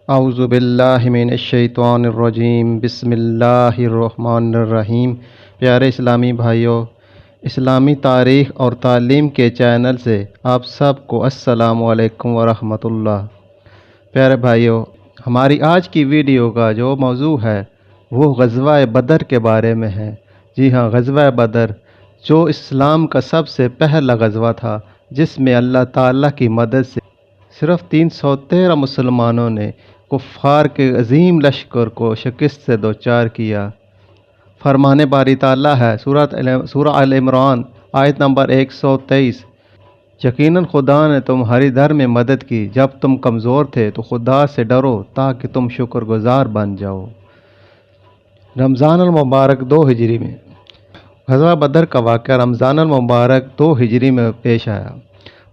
اعوذ باللہ من الشیطان الرجیم، بسم اللہ الرحمن الرحیم۔ پیارے اسلامی بھائیوں، اسلامی تاریخ اور تعلیم کے چینل سے آپ سب کو السلام علیکم ورحمۃ اللہ۔ پیارے بھائیوں، ہماری آج کی ویڈیو کا جو موضوع ہے وہ غزوہ بدر کے بارے میں ہے۔ جی ہاں، غزوہ بدر جو اسلام کا سب سے پہلا غزوہ تھا، جس میں اللہ تعالیٰ کی مدد سے صرف 313 مسلمانوں نے کفار کے عظیم لشکر کو شکست سے دوچار کیا۔ فرمان باری تعالیٰ ہے سورہ آل عمران آیت نمبر 123، یقیناً خدا نے تمہاری در میں مدد کی جب تم کمزور تھے، تو خدا سے ڈرو تاکہ تم شکر گزار بن جاؤ۔ رمضان المبارک 2 ہجری میں غزوہ بدر کا واقعہ رمضان المبارک 2 ہجری میں پیش آیا۔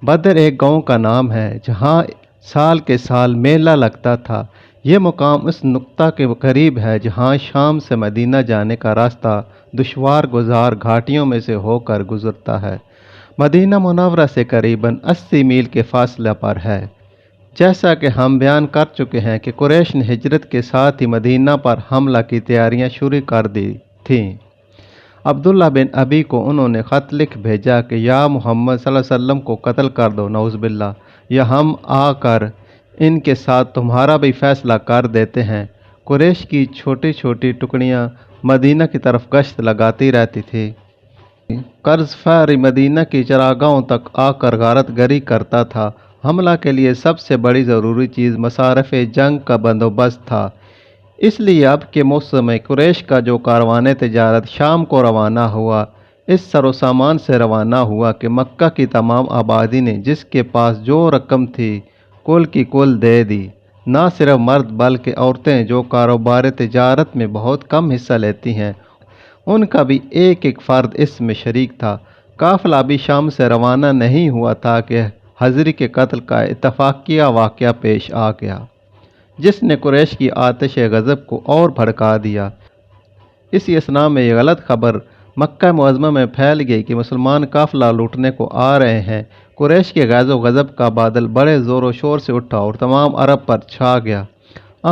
بدر ایک گاؤں کا نام ہے جہاں سال کے سال میلہ لگتا تھا۔ یہ مقام اس نقطہ کے قریب ہے جہاں شام سے مدینہ جانے کا راستہ دشوار گزار گھاٹیوں میں سے ہو کر گزرتا ہے۔ مدینہ منورہ سے قریباً 80 میل کے فاصلے پر ہے۔ جیسا کہ ہم بیان کر چکے ہیں کہ قریش نے ہجرت کے ساتھ ہی مدینہ پر حملہ کی تیاریاں شروع کر دی تھیں۔ عبداللہ بن ابی کو انہوں نے خط لکھ بھیجا کہ یا محمد صلی اللہ علیہ وسلم کو قتل کر دو، نعوذ باللہ، یا ہم آ کر ان کے ساتھ تمہارا بھی فیصلہ کر دیتے ہیں۔ قریش کی چھوٹی چھوٹی ٹکڑیاں مدینہ کی طرف گشت لگاتی رہتی تھی۔ قرظفہر مدینہ کی چراگاہوں تک آ کر غارت گری کرتا تھا۔ حملہ کے لیے سب سے بڑی ضروری چیز مصارف جنگ کا بندوبست تھا۔ اس لیے اب کے موسم میں قریش کا جو کاروان تجارت شام کو روانہ ہوا، اس سر و سامان سے روانہ ہوا کہ مکہ کی تمام آبادی نے جس کے پاس جو رقم تھی کل کی کل دے دی۔ نہ صرف مرد بلکہ عورتیں جو کاروبار تجارت میں بہت کم حصہ لیتی ہیں، ان کا بھی ایک ایک فرد اس میں شریک تھا۔ قافلہ ابھی شام سے روانہ نہیں ہوا تھا کہ حضری کے قتل کا اتفاقیہ واقعہ پیش آ گیا، جس نے قریش کی آتش غضب کو اور بھڑکا دیا۔ اسی اثناء میں یہ غلط خبر مکہ معظمہ میں پھیل گئی کہ مسلمان قافلہ لوٹنے کو آ رہے ہیں۔ قریش کے غیظ و غضب کا بادل بڑے زور و شور سے اٹھا اور تمام عرب پر چھا گیا۔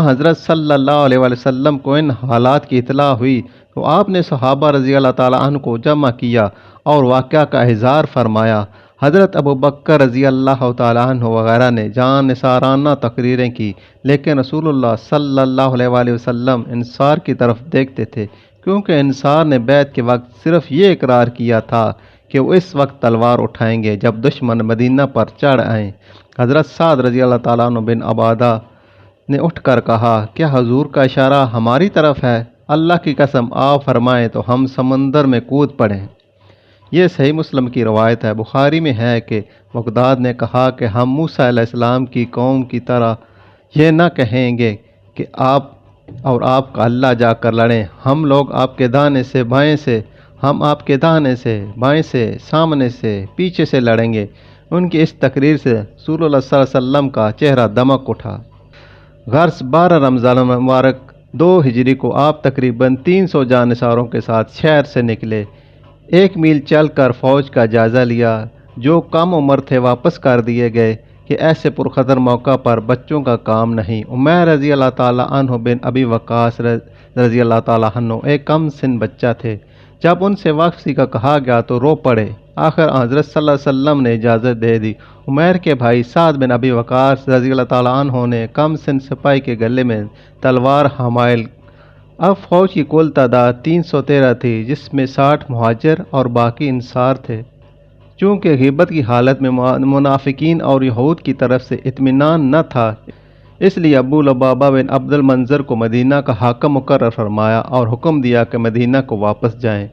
حضرت صلی اللہ علیہ وسلم کو ان حالات کی اطلاع ہوئی تو آپ نے صحابہ رضی اللہ تعالیٰ عنہ کو جمع کیا اور واقعہ کا اظہار فرمایا۔ حضرت ابوبکر رضی اللہ تعالیٰ عنہ وغیرہ نے جان نثارانہ تقریریں کی، لیکن رسول اللہ صلی اللہ علیہ وسلم انصار کی طرف دیکھتے تھے، کیونکہ انصار نے بیعت کے وقت صرف یہ اقرار کیا تھا کہ وہ اس وقت تلوار اٹھائیں گے جب دشمن مدینہ پر چڑھ آئیں۔ حضرت سعد رضی اللہ تعالیٰ عنہ بن عبادہ نے اٹھ کر کہا، کیا حضور کا اشارہ ہماری طرف ہے؟ اللہ کی قسم آپ فرمائیں تو ہم سمندر میں کود پڑیں۔ یہ صحیح مسلم کی روایت ہے۔ بخاری میں ہے کہ مقداد نے کہا کہ ہم موسیٰ علیہ السلام کی قوم کی طرح یہ نہ کہیں گے کہ آپ اور آپ کا اللہ جا کر لڑیں، ہم لوگ آپ کے دانے سے بائیں سے، ہم آپ کے دانے سے بائیں سے، سامنے سے پیچھے سے لڑیں گے۔ ان کی اس تقریر سے رسول اللہ صلی اللہ علیہ وسلم کا چہرہ دمک اٹھا۔ غرض 12 رمضان المبارک 2 ہجری کو آپ تقریباً 300 جانثاروں کے ساتھ شہر سے نکلے۔ 1 میل چل کر فوج کا جائزہ لیا۔ جو کم عمر تھے واپس کر دیے گئے کہ ایسے پرخطر موقع پر بچوں کا کام نہیں۔ عمیر رضی اللہ تعالیٰ عنہ بن ابی وقاص رضی اللہ تعالیٰ عنہ ایک کم سن بچہ تھے۔ جب ان سے واپسی کا کہا گیا تو رو پڑے۔ آخر حضرت صلی اللہ علیہ وسلم نے اجازت دے دی۔ عمیر کے بھائی سعد بن ابی وقاص رضی اللہ تعالیٰ عنہ نے کم سن سپاہی کے گلے میں تلوار حمائل۔ اب فوج کی کل تعداد 313 تھی، جس میں 60 مہاجر اور باقی انصار تھے۔ چونکہ غیبت کی حالت میں منافقین اور یہود کی طرف سے اطمینان نہ تھا، اس لیے ابو لبابہ بن عبد المنذر کو مدینہ کا حاکم مقرر فرمایا اور حکم دیا کہ مدینہ کو واپس جائیں۔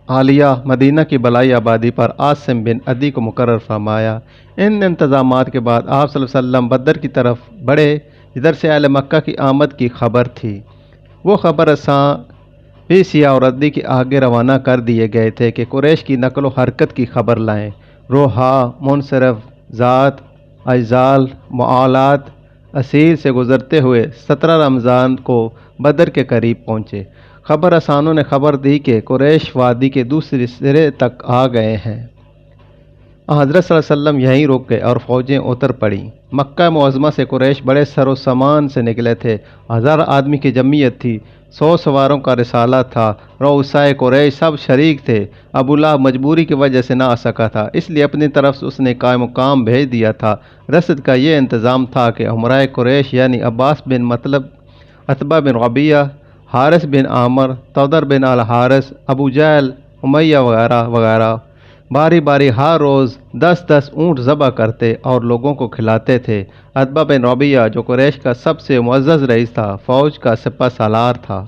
عالیہ مدینہ کی بلائی آبادی پر عاصم بن عدی کو مقرر فرمایا۔ ان انتظامات کے بعد آپ صلی اللہ علیہ وسلم بدر کی طرف بڑھے، جدھر سے اہل مکہ کی آمد کی خبر تھی۔ وہ خبر رساں بھی سیاح اور ردی کے آگے روانہ کر دیے گئے تھے کہ قریش کی نقل و حرکت کی خبر لائیں۔ روحا، منصرف، ذات، اجزال، معالات، اسیر سے گزرتے ہوئے 17 رمضان کو بدر کے قریب پہنچے۔ خبر رسانوں نے خبر دی کہ قریش وادی کے دوسرے سرے تک آ گئے ہیں۔ حضرت صلی اللہ علیہ وسلم یہیں رک گئے اور فوجیں اتر پڑیں۔ مکہ معظمہ سے قریش بڑے سر و سامان سے نکلے تھے۔ 1000 آدمی کی جمعیت تھی، 100 سواروں کا رسالہ تھا۔ رؤسائے قریش سب شریک تھے۔ ابو لہب مجبوری کی وجہ سے نہ آ سکا تھا، اس لیے اپنی طرف سے اس نے قائم مقام بھیج دیا تھا۔ رسد کا یہ انتظام تھا کہ امرائے قریش یعنی عباس بن مطلب، عتبہ بن ربیعہ، حارث بن عامر، تودر بن الحارث، ابو جہل، امیہ وغیرہ وغیرہ باری باری ہر روز 10 اونٹ ذبح کرتے اور لوگوں کو کھلاتے تھے۔ عتبہ بن ربیعہ جو قریش کا سب سے معزز رئیس تھا، فوج کا سپہ سالار تھا۔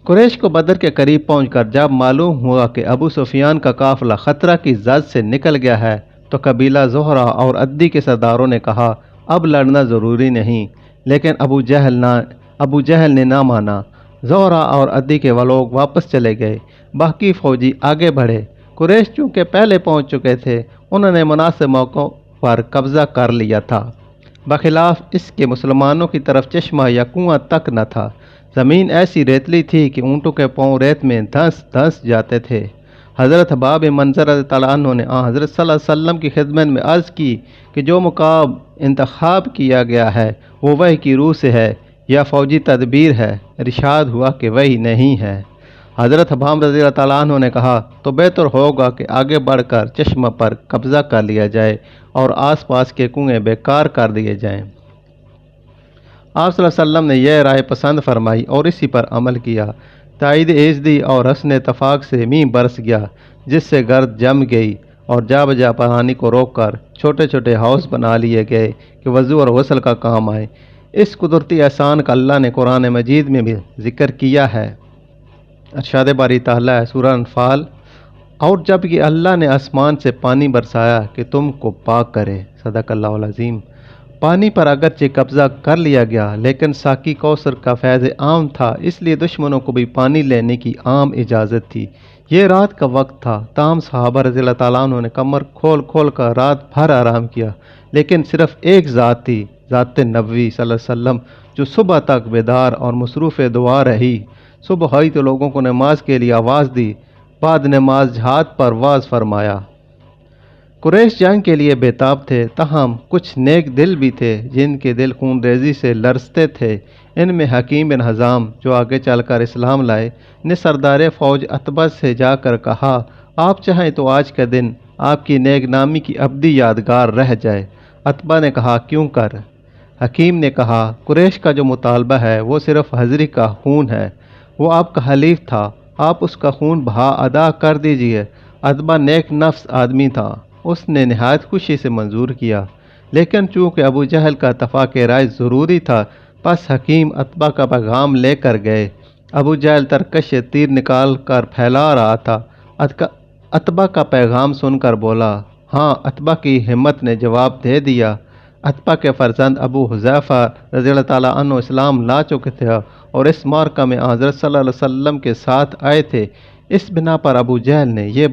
قریش کو بدر کے قریب پہنچ کر جب معلوم ہوا کہ ابو سفیان کا قافلہ خطرہ کی زد سے نکل گیا ہے تو قبیلہ زہرہ اور عدی کے سرداروں نے کہا اب لڑنا ضروری نہیں، لیکن ابو جہل نے نہ مانا۔ زہرہ اور عدی کے وہ لوگ واپس چلے گئے، باقی فوجی آگے بڑھے۔ قریش چونکہ پہلے پہنچ چکے تھے، انہوں نے مناسب موقعوں پر قبضہ کر لیا تھا، بخلاف اس کے مسلمانوں کی طرف چشمہ یا کنواں تک نہ تھا۔ زمین ایسی ریتلی تھی کہ اونٹوں کے پاؤں ریت میں دھنس جاتے تھے۔ حضرت حباب منظر رضی اللہ عنہ نے حضرت صلی اللہ علیہ وسلم کی خدمت میں عرض کی کہ جو مقام انتخاب کیا گیا ہے وہ وحی کی روح سے ہے یا فوجی تدبیر ہے؟ ارشاد ہوا کہ وحی نہیں ہے۔ حضرت حباب رضی اللہ عنہ نے کہا تو بہتر ہوگا کہ آگے بڑھ کر چشمہ پر قبضہ کر لیا جائے اور آس پاس کے کنویں بیکار کر دیے جائیں۔ آپ صلی اللہ علیہ وسلم نے یہ رائے پسند فرمائی اور اسی پر عمل کیا۔ تائید ایزدی اور حسن اتفاق سے مینہ برس گیا، جس سے گرد جم گئی اور جا بجا پانی کو روک کر چھوٹے چھوٹے ہاؤس بنا لیے گئے کہ وضو اور غسل کا کام آئے۔ اس قدرتی احسان کا اللہ نے قرآن مجید میں بھی ذکر کیا ہے۔ ارشاد باری تعالیٰ ہے سورہ انفال، اور جب کہ اللہ نے آسمان سے پانی برسایا کہ تم کو پاک کرے۔ صدق اللہ العظیم۔ پانی پر اگرچہ قبضہ کر لیا گیا لیکن ساقی کوثر کا فیض عام تھا، اس لیے دشمنوں کو بھی پانی لینے کی عام اجازت تھی۔ یہ رات کا وقت تھا، تاہم صحابہ رضی اللہ تعالیٰ عنہ نے کمر کھول کھول کر رات بھر آرام کیا، لیکن صرف ایک ذات تھی، ذات نبوی صلی اللہ علیہ وسلم، جو صبح تک بیدار اور مصروف دعا رہی۔ صبح ہوئی تو لوگوں کو نماز کے لیے آواز دی، بعد نماز جہاد پر واز فرمایا۔ قریش جنگ کے لیے بےتاب تھے، تاہم کچھ نیک دل بھی تھے جن کے دل خون ریزی سے لرزتے تھے۔ ان میں حکیم بن حزام جو آگے چل کر اسلام لائے نے سردار فوج عتبہ سے جا کر کہا آپ چاہیں تو آج کا دن آپ کی نیک نامی کی ابدی یادگار رہ جائے۔ عتبہ نے کہا کیوں کر؟ حکیم نے کہا قریش کا جو مطالبہ ہے وہ صرف حضری کا خون ہے، وہ آپ کا حلیف تھا، آپ اس کا خون بہا ادا کر دیجئے۔ عتبہ نیک نفس آدمی تھا، اس نے نہایت خوشی سے منظور کیا، لیکن چونکہ ابو جہل کا اتفاق رائے ضروری تھا، پس حکیم عتبہ کا پیغام لے کر گئے۔ ابو جہل ترکش سے تیر نکال کر پھیلا رہا تھا۔ عتبہ کا پیغام سن کر بولا ہاں۔ عتبہ کی ہمت نے جواب دے دیا۔ عتبہ کے فرزند ابو حذیفہ رضی اللہ تعالیٰ عنہ اسلام لا چکے تھے اور اس معرکہ میں حضرت صلی اللہ علیہ وسلم کے ساتھ آئے تھے۔ اس بنا پر ابو جہل نے یہ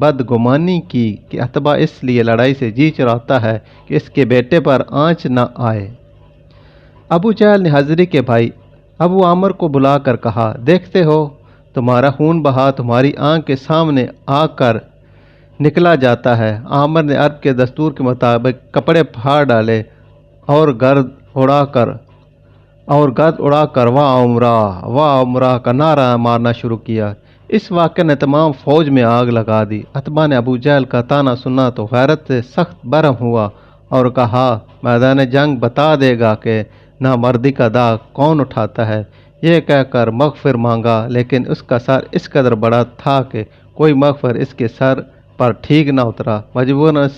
بدگمانی کی کہ عتبہ اس لیے لڑائی سے جی چراتا ہے کہ اس کے بیٹے پر آنچ نہ آئے۔ ابو جہل نے حضری کے بھائی ابو عامر کو بلا کر کہا دیکھتے ہو تمہارا خون بہا تمہاری آنکھ کے سامنے آ کر نکلا جاتا ہے۔ عامر نے عرب کے دستور کے مطابق کپڑے پھاڑ ڈالے اور گرد اڑا کر واہ عمرہ کا نعرہ مارنا شروع کیا۔ اس واقعے نے تمام فوج میں آگ لگا دی۔ عتبہ نے ابو جہل کا طعنہ سنا تو غیرت سے سخت برہم ہوا اور کہا میدان جنگ بتا دے گا کہ نامردی کا داغ کون اٹھاتا ہے۔ یہ کہہ کر مغفر مانگا، لیکن اس کا سر اس قدر بڑا تھا کہ کوئی مغفر اس کے سر پر ٹھیک نہ اترا۔ مجبوراً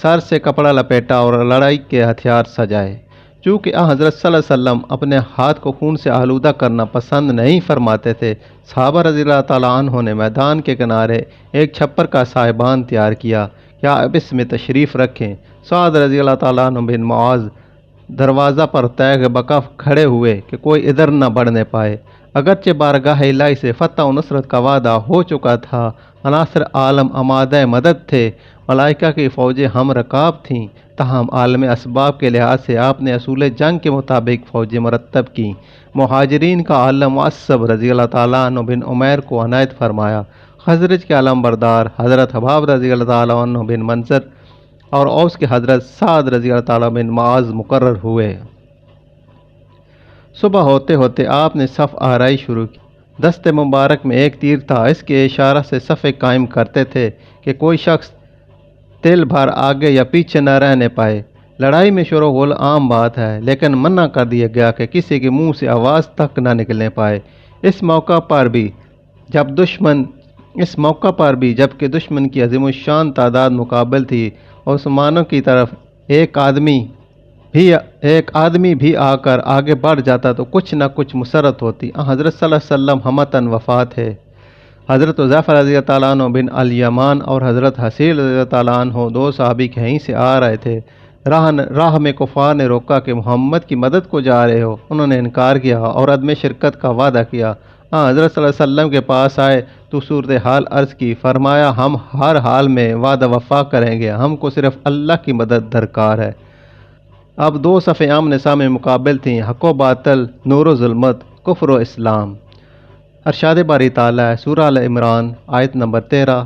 سر سے کپڑا لپیٹا اور لڑائی کے ہتھیار سجائے۔ چونکہ حضرت صلی اللہ علیہ وسلم اپنے ہاتھ کو خون سے آلودہ کرنا پسند نہیں فرماتے تھے، صحابہ رضی اللہ تعالیٰ عنہ نے میدان کے کنارے ایک چھپر کا سائبان تیار کیا کہ آپ اس میں تشریف رکھیں۔ سعد رضی اللہ تعالیٰ عنہ بن معاذ دروازہ پر تیغ بکف کھڑے ہوئے کہ کوئی ادھر نہ بڑھنے پائے۔ اگرچہ بارگاہ الہی سے فتح و نصرت کا وعدہ ہو چکا تھا، عناصر عالم آمادہ مدد تھے، ملائکہ کی فوجیں ہم رکاب تھیں، تاہم عالم اسباب کے لحاظ سے آپ نے اصول جنگ کے مطابق فوجیں مرتب کیں۔ مہاجرین کا عالم معصب رضی اللہ تعالیٰ عنہ بن عمیر کو عنایت فرمایا، خزرج کے علم بردار حضرت حباب رضی اللہ تعالیٰ عنہ بن منظر اور اوس کے حضرت سعد رضی اللہ تعالیٰ بن معاذ مقرر ہوئے۔ صبح ہوتے ہوتے آپ نے صف آرائی شروع کی۔ دست مبارک میں ایک تیر تھا، اس کے اشارہ سے صفیں قائم کرتے تھے کہ کوئی شخص تل بھر آگے یا پیچھے نہ رہنے پائے۔ لڑائی میں شور و غل عام بات ہے، لیکن منع کر دیا گیا کہ کسی کے منہ سے آواز تک نہ نکلنے پائے۔ اس موقع پر بھی جبکہ دشمن کی عظیم الشان تعداد مقابل تھی، مسلمانوں کی طرف ایک آدمی بھی آ کر آگے بڑھ جاتا تو کچھ نہ کچھ مسرت ہوتی۔ حضرت صلی اللہ علیہ وسلم ہمتاً وفات ہے۔ حضرت حذیفہ رضی اللہ تعالیٰ عنہ بن الیمان اور حضرت حسین رضی اللہ تعالیٰ عنہ دو صحابی کہیں سے آ رہے تھے۔ راہ میں کفار نے روکا کہ محمد کی مدد کو جا رہے ہو۔ انہوں نے انکار کیا اور عدم شرکت کا وعدہ کیا۔ حضرت صلی اللہ علیہ وسلم کے پاس آئے تو صورتحال عرض کی، فرمایا ہم ہر حال میں وعدہ وفا کریں گے، ہم کو صرف اللہ کی مدد درکار ہے۔ اب دو صفیں آمنے سامنے مقابل تھیں، حق و باطل، نور و ظلمت، کفر و اسلام۔ ارشاد باری تعالیٰ سورہ آل عمران آیت نمبر 13۔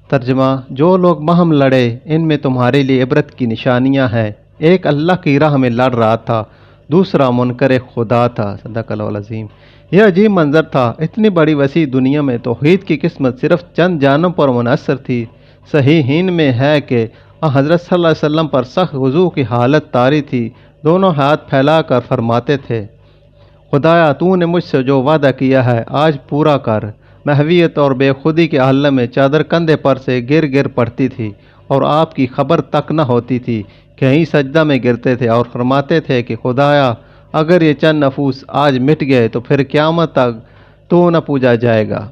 ترجمہ: جو لوگ باہم لڑے ان میں تمہارے لیے عبرت کی نشانیاں ہیں۔ ایک اللہ کی راہ میں لڑ رہا تھا، دوسرا منکر خدا تھا۔ صدق اللہ العظیم۔ یہ عجیب منظر تھا۔ اتنی بڑی وسیع دنیا میں توحید کی قسمت صرف چند جانوں پر منحصر تھی۔ صحیحین میں ہے کہ حضرت صلی اللہ علیہ وسلم پر سخت وضو کی حالت طاری تھی، دونوں ہاتھ پھیلا کر فرماتے تھے، خدایا تو نے مجھ سے جو وعدہ کیا ہے آج پورا کر۔ محویت اور بے خودی کے عالم میں چادر کندھے پر سے گر پڑتی تھی اور آپ کی خبر تک نہ ہوتی تھی، کہیں سجدہ میں گرتے تھے اور فرماتے تھے کہ خدایا اگر یہ چند نفوس آج مٹ گئے تو پھر قیامت تک تو نہ پوجا جائے گا۔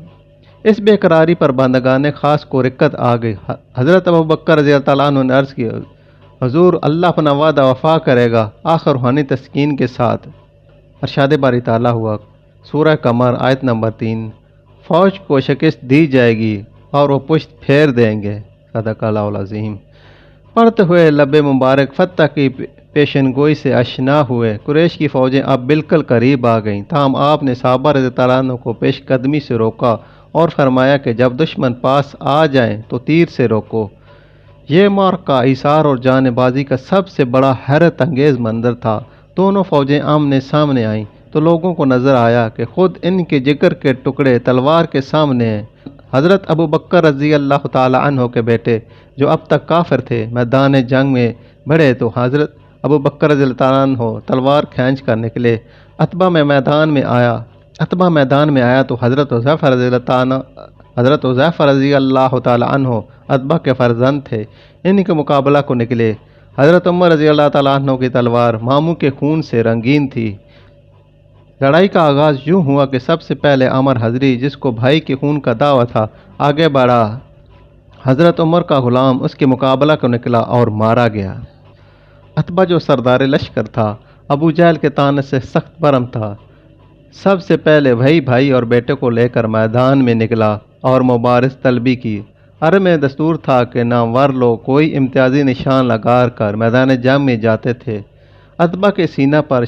اس بے قراری پر بندگان خاص کو رکت آ گئی۔ حضرت ابوبکر رضی اللہ تعالیٰ عنہ نے عرض کی، حضور اللہ اپنا وعدہ وفا کرے گا آخر روحانی تسکین کے ساتھ۔ ارشاد باری تعالیٰ ہوا سورہ قمر آیت نمبر 3۔ فوج کو شکست دی جائے گی اور وہ پشت پھیر دیں گے۔ صدق اللہ العظیم۔ پڑھتے ہوئے لب مبارک فتح کی پیشن گوئی سے اشنا ہوئے۔ قریش کی فوجیں اب بالکل قریب آ گئیں، تاہم آپ نے صحابہ رضی اللہ عنہ کو پیش قدمی سے روکا اور فرمایا کہ جب دشمن پاس آ جائیں تو تیر سے روکو۔ یہ معرکہ ایثار اور جان بازی کا سب سے بڑا حیرت انگیز منظر تھا۔ دونوں فوجیں آمنے سامنے آئیں تو لوگوں کو نظر آیا کہ خود ان کے جگر کے ٹکڑے تلوار کے سامنے ہیں۔ حضرت ابوبکر رضی اللہ تعالی عنہ کے بیٹے جو اب تک کافر تھے میدان جنگ میں بڑھے تو حضرت ابوبکر رضی اللہ تعالیٰ عنہ تلوار کھینچ کر نکلے۔ عتبہ میدان میں آیا تو حضرت حذیفہ رضی اللہ تعالیٰ عنہ عتبہ کے فرزند تھے، ان کے مقابلہ کو نکلے۔ حضرت عمر رضی اللہ تعالیٰ عنہ کی تلوار ماموں کے خون سے رنگین تھی۔ لڑائی کا آغاز یوں ہوا کہ سب سے پہلے عامر حضری، جس کو بھائی کے خون کا دعویٰ تھا، آگے بڑھا۔ حضرت عمر کا غلام اس کے مقابلہ کو نکلا اور مارا گیا۔ عتبہ جو سردار لشکر تھا، ابو جہل کے طعنت سے سخت برہم تھا، سب سے پہلے وہی بھائی اور بیٹے کو لے کر میدان میں نکلا اور مبارز طلبی کی۔ عرب میں دستور تھا کہ نامور لوگ کوئی امتیازی نشان لگا کر میدان جنگ میں جاتے تھے۔ عتبہ کے سینہ پر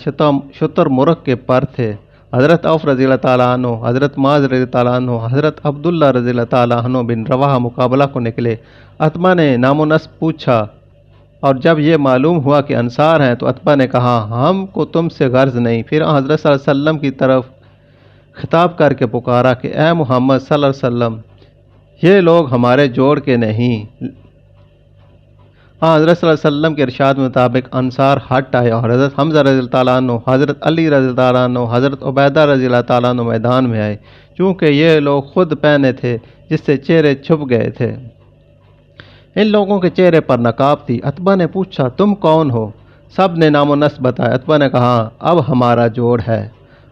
شتر مرغ کے پر تھے۔ حضرت عوف رضی اللہ تعالیٰ عنہ، حضرت معاذ رضی اللہ تعالیٰ عنہ، حضرت عبداللہ رضی اللہ تعالیٰ عنہ بن رواحہ مقابلہ کو نکلے۔ عتبہ نے نام و نسب پوچھا اور جب یہ معلوم ہوا کہ انصار ہیں تو عتبہ نے کہا، ہم کو تم سے غرض نہیں۔ پھر حضرت صلی اللہ علیہ وسلم کی طرف خطاب کر کے پکارا کہ اے محمد صلی اللہ علیہ وسلم، یہ لوگ ہمارے جوڑ کے نہیں۔ حضرت صلی اللہ علیہ وسلم کے ارشاد مطابق انصار ہٹ آئے اور حضرت حمزہ رضی اللہ تعالیٰ عنہ، حضرت علی رضی اللہ تعالیٰ عنہ، حضرت عبیدہ رضی اللہ تعالیٰ عنہ میدان میں آئے، چونکہ یہ لوگ خود پہنے تھے جس سے چہرے چھپ گئے تھے۔ ان لوگوں کے چہرے پر نقاب تھی۔ عتبہ نے پوچھا، تم کون ہو؟ سب نے نام و نسب بتایا۔ عتبہ نے کہا، اب ہمارا جوڑ ہے۔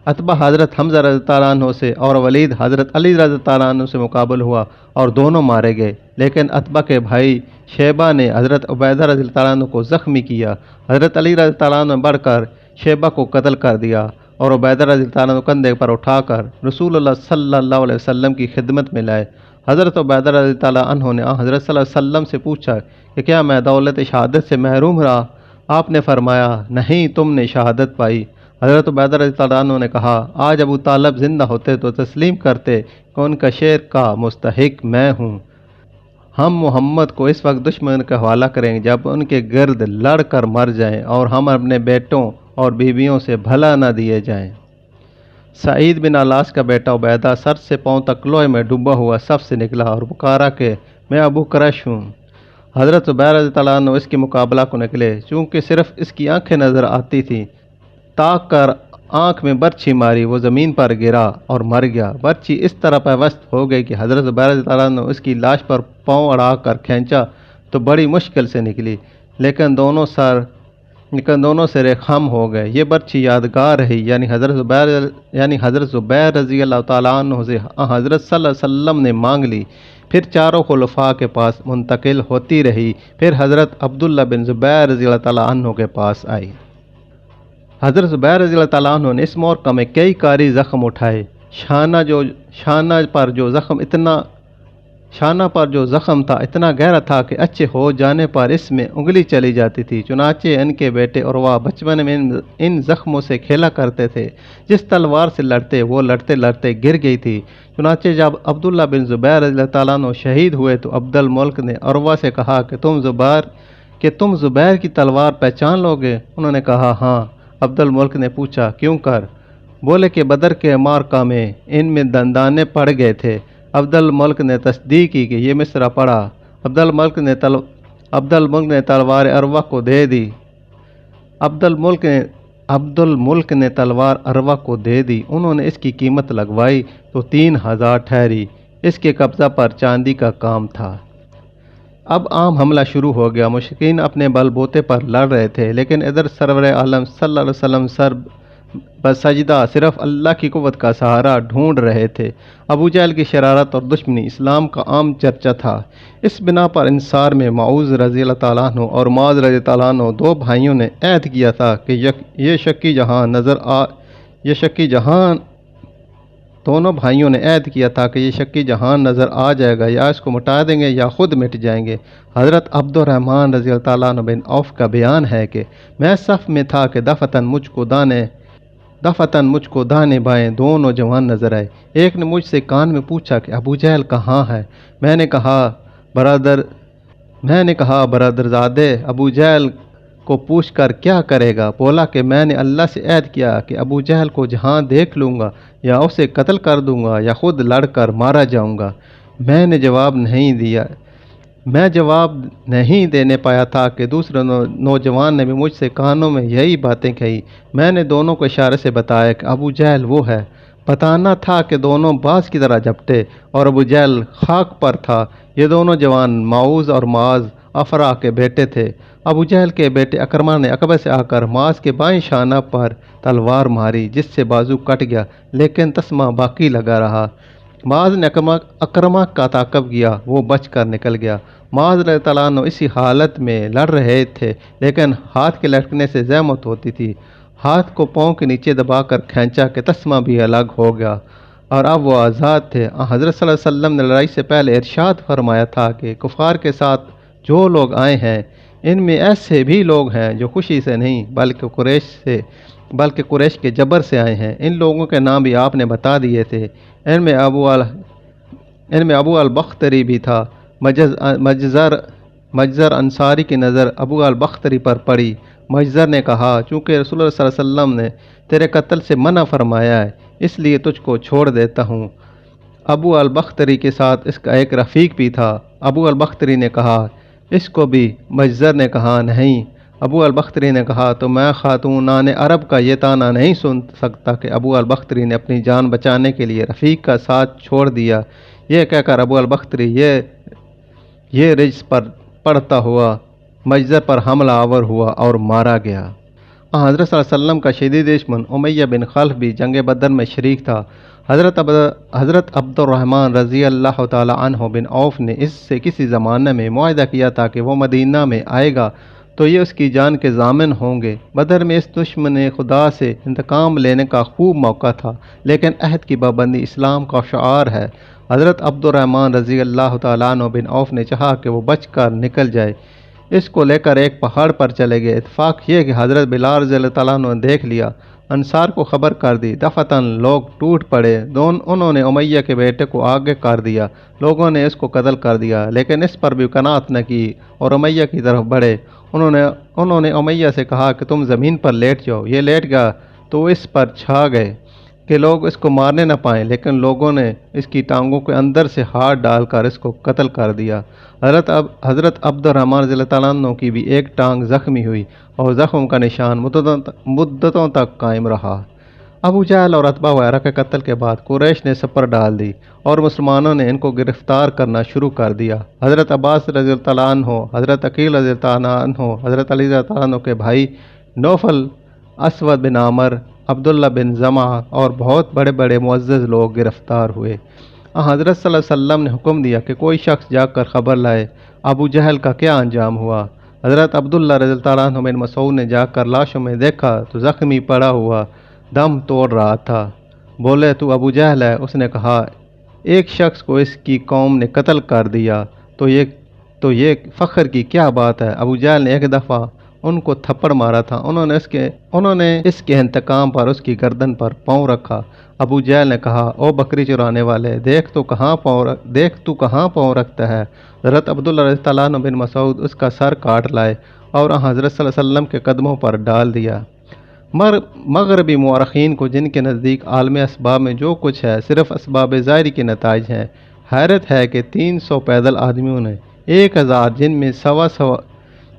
عتبہ حضرت حمزہ رضی اللہ تعالیٰ عنہ سے اور ولید حضرت علی رضی اللہ تعالیٰ عنہ سے مقابل ہوا اور دونوں مارے گئے، لیکن عتبہ کے بھائی شیبہ نے حضرت عبیدہ رضی اللہ تعالیٰ عنہ کو زخمی کیا۔ حضرت علی رضی اللہ تعالیٰ عنہ نے بڑھ کر شیبہ کو قتل کر دیا اور عبیدہ رضی اللہ تعالیٰ عنہ کندھے پر اٹھا کر رسول اللہ صلی اللہ علیہ وسلم کی خدمت میں لائے۔ حضرت عبیدہ رضی اللہ تعالیٰ عنہ نے حضرت صلی اللہ علیہ وسلم سے پوچھا کہ کیا میں دولت شہادت سے محروم رہا؟ آپ نے فرمایا، نہیں، تم نے شہادت پائی۔ حضرت عبیدہ رضی اللہ عنہ نے کہا، آج ابو طالب زندہ ہوتے تو تسلیم کرتے کہ ان کا شعر کا مستحق میں ہوں۔ ہم محمد کو اس وقت دشمن کا حوالہ کریں گے جب ان کے گرد لڑ کر مر جائیں اور ہم اپنے بیٹوں اور بیویوں سے بھلا نہ دیے جائیں۔ سعید بن الاس کا بیٹا عبیدہ سر سے پاؤں تک لوہے میں ڈوبا ہوا صف سے نکلا اور پکارا کہ میں ابو کرش ہوں۔ حضرت عبیدہ رضی اللہ عنہ اس کے مقابلہ کو نکلے، چونکہ صرف اس کی آنکھیں نظر آتی تھیں۔ تاک کر آنکھ میں برچھی ماری، وہ زمین پر گرا اور مر گیا۔ برچھی اس طرح پیوست ہو گئی کہ حضرت عبیدہ رضی اللہ عنہ اس کی لاش پر پاؤں اڑا کر کھینچا تو بڑی مشکل سے نکلی، لیکن دونوں سرے خم ہو گئے۔ یہ برچھی یادگار رہی، یعنی حضرت زبیر رضی اللہ تعالیٰ عنہ سے حضرت صلی اللہ علیہ وسلم نے مانگ لی، پھر چاروں خلفاء کے پاس منتقل ہوتی رہی، پھر حضرت عبداللہ بن زبیر رضی اللہ تعالیٰ عنہ کے پاس آئی۔ حضرت زبیر رضی اللہ تعالیٰ عنہ نے اس موقع میں کئی کاری زخم اٹھائے۔ شانہ پر جو زخم تھا اتنا گہرا تھا کہ اچھے ہو جانے پر اس میں انگلی چلی جاتی تھی۔ چنانچہ ان کے بیٹے عروہ بچپن میں ان زخموں سے کھیلا کرتے تھے۔ جس تلوار سے لڑتے وہ لڑتے لڑتے گر گئی تھی۔ چنانچہ جب عبداللہ بن زبیر رضی اللہ تعالیٰ عنہ شہید ہوئے تو عبد الملک نے عروہ سے کہا کہ تم زبیر کی تلوار پہچان لو گے؟ انہوں نے کہا ہاں۔ عبد الملک نے پوچھا کیوں کر؟ بولے کہ بدر کے معرکہ میں ان میں دندانے پڑ گئے تھے۔ عبد الملک نے تصدیق کی کہ یہ مصرع پڑھا۔ عبد الملک نے تلوار عروہ کو دے دی۔ عبد الملک نے تلوار عروہ کو دے دی۔ انہوں نے اس کی قیمت لگوائی تو 3000 ٹھہری۔ اس کے قبضہ پر چاندی کا کام تھا۔ اب عام حملہ شروع ہو گیا۔ مشرکین اپنے بل بوتے پر لڑ رہے تھے، لیکن ادھر سرور عالم صلی اللہ علیہ وسلم سر بسجدہ صرف اللہ کی قوت کا سہارا ڈھونڈ رہے تھے۔ ابو جہل کی شرارت اور دشمنی اسلام کا عام چرچا تھا۔ اس بنا پر انصار میں معوذ رضی اللہ تعالیٰ عنہ اور معاذ رضی اللہ عنہ دو بھائیوں نے عہد کیا تھا کہ دونوں بھائیوں نے عہد کیا تھا کہ یہ شکی جہان نظر آ جائے گا، یا اس کو مٹا دیں گے یا خود مٹ جائیں گے۔ حضرت عبد الرحمن رضی اللہ تعالیٰ عنہ بن عوف کا بیان ہے کہ میں صف میں تھا کہ دفتن مجھ کو دانے بائیں دو نوجوان نظر آئے۔ ایک نے مجھ سے کان میں پوچھا کہ ابو جہل کہاں ہے؟ میں نے کہا برادرزادے ابو جہل کو پوچھ کر کیا کرے گا؟ بولا کہ میں نے اللہ سے عہد کیا کہ ابو جہل کو جہاں دیکھ لوں گا یا اسے قتل کر دوں گا یا خود لڑ کر مارا جاؤں گا۔ میں جواب نہیں دینے پایا تھا کہ دوسرے نوجوان نے بھی مجھ سے کانوں میں یہی باتیں کہی۔ میں نے دونوں کو اشارے سے بتایا کہ ابو جہل وہ ہے۔ بتانا تھا کہ دونوں باز کی طرح جھپٹے اور ابو جہل خاک پر تھا۔ یہ دونوں جوان معوذ اور معاذ افرا کے بیٹے تھے۔ ابو جہل کے بیٹے اکرمہ نے عقبہ سے آ کر معاذ کے بائیں شانہ پر تلوار ماری، جس سے بازو کٹ گیا، لیکن تسمہ باقی لگا رہا۔ معاذ نے اکرمہ کا تعاقب کیا، وہ بچ کر نکل گیا۔ معاذ رضی اللہ عنہ اسی حالت میں لڑ رہے تھے، لیکن ہاتھ کے لٹکنے سے زحمت ہوتی تھی۔ ہاتھ کو پاؤں کے نیچے دبا کر کھینچا کہ تسمہ بھی الگ ہو گیا اور اب وہ آزاد تھے۔ حضرت صلی اللہ علیہ وسلم نے لڑائی سے پہلے ارشاد فرمایا تھا کہ کفار کے ساتھ جو لوگ آئے ہیں ان میں ایسے بھی لوگ ہیں جو خوشی سے نہیں بلکہ قریش کے جبر سے آئے ہیں۔ ان لوگوں کے نام بھی آپ نے بتا دیے تھے۔ ان میں ابو البختری بھی تھا۔ مجزر انصاری کی نظر ابو البختری پر پڑی۔ مجزر نے کہا چونکہ رسول اللہ صلی اللہ علیہ وسلم نے تیرے قتل سے منع فرمایا ہے، اس لیے تجھ کو چھوڑ دیتا ہوں۔ ابو البختری کے ساتھ اس کا ایک رفیق بھی تھا۔ ابو البختری نے کہا اس کو بھی؟ مجزر نے کہا نہیں۔ ابو البختری نے کہا تو میں خاتونان عرب کا یہ طعنہ نہیں سن سکتا کہ ابو البختری نے اپنی جان بچانے کے لیے رفیق کا ساتھ چھوڑ دیا۔ یہ کہہ کر ابو البختری یہ رجز پر پڑتا ہوا مجزر پر حملہ آور ہوا اور مارا گیا۔ حضرت صلی اللہ علیہ وسلم کا شدید دشمن امیہ بن خلف بھی جنگ بدر میں شریک تھا۔ حضرت عبد الرحمن رضی اللہ تعالی عنہ بن عوف نے اس سے کسی زمانے میں معاہدہ کیا تھا کہ وہ مدینہ میں آئے گا تو یہ اس کی جان کے ضامن ہوں گے۔ بدر میں اس دشمن خدا سے انتقام لینے کا خوب موقع تھا، لیکن عہد کی پابندی اسلام کا شعار ہے۔ حضرت عبد الرحمن رضی اللہ تعالیٰ عنہ بن عوف نے چاہا کہ وہ بچ کر نکل جائے۔ اس کو لے کر ایک پہاڑ پر چلے گئے۔ اتفاق یہ کہ حضرت بلال رضی اللہ تعالیٰ عنہ نے دیکھ لیا۔ انصار کو خبر کر دی۔ دفعتاً لوگ ٹوٹ پڑے، انہوں نے امیہ کے بیٹے کو آگے کر دیا، لوگوں نے اس کو قتل کر دیا، لیکن اس پر بھی قناعت نہ کی اور امیہ کی طرف بڑھے۔ انہوں نے امیہ سے کہا کہ تم زمین پر لیٹ جاؤ۔ یہ لیٹ گیا تو اس پر چھا گئے کہ لوگ اس کو مارنے نہ پائیں، لیکن لوگوں نے اس کی ٹانگوں کے اندر سے ہاتھ ڈال کر اس کو قتل کر دیا۔ حضرت عبد الرحمن رضی اللہ تعالیٰ عنہ کی بھی ایک ٹانگ زخمی ہوئی اور زخم کا نشان مدتوں تک قائم رہا۔ ابو جہل اور اتباع وغیرہ کے قتل کے بعد قریش نے سپر ڈال دی اور مسلمانوں نے ان کو گرفتار کرنا شروع کر دیا۔ حضرت عباس رضی اللہ تعالیٰ عنہ، حضرت عقیل رضی اللہ تعالیٰ عنہ، حضرت علی رضی اللہ تعالیٰ عنہ کے بھائی نوفل، اسود بن عامر، عبداللہ بن زمعہ اور بہت بڑے بڑے معزز لوگ گرفتار ہوئے۔ حضرت صلی اللہ علیہ وسلم نے حکم دیا کہ کوئی شخص جا کر خبر لائے ابو جہل کا کیا انجام ہوا۔ حضرت عبداللہ رضی اللہ تعالیٰ عنہ بن مسعود نے جا کر لاشوں میں دیکھا تو زخمی پڑا ہوا دم توڑ رہا تھا۔ بولے تو ابو جہل ہے؟ اس نے کہا ایک شخص کو اس کی قوم نے قتل کر دیا تو یہ فخر کی کیا بات ہے۔ ابو جہل نے ایک دفعہ ان کو تھپڑ مارا تھا، انہوں نے اس کے انتقام پر اس کی گردن پر پاؤں رکھا۔ ابو جہل نے کہا او بکری چرانے والے، دیکھ تو کہاں پاؤں رکھتا ہے۔ حضرت عبداللہ رضی اللہ عنہ بن مسعود اس کا سر کاٹ لائے اور حضرت صلی اللہ علیہ وسلم کے قدموں پر ڈال دیا۔ مغربی مورخین کو جن کے نزدیک عالم اسباب میں جو کچھ ہے صرف اسباب ظاہری کے نتائج ہیں، حیرت ہے کہ 300 پیدل آدمیوں نے 1000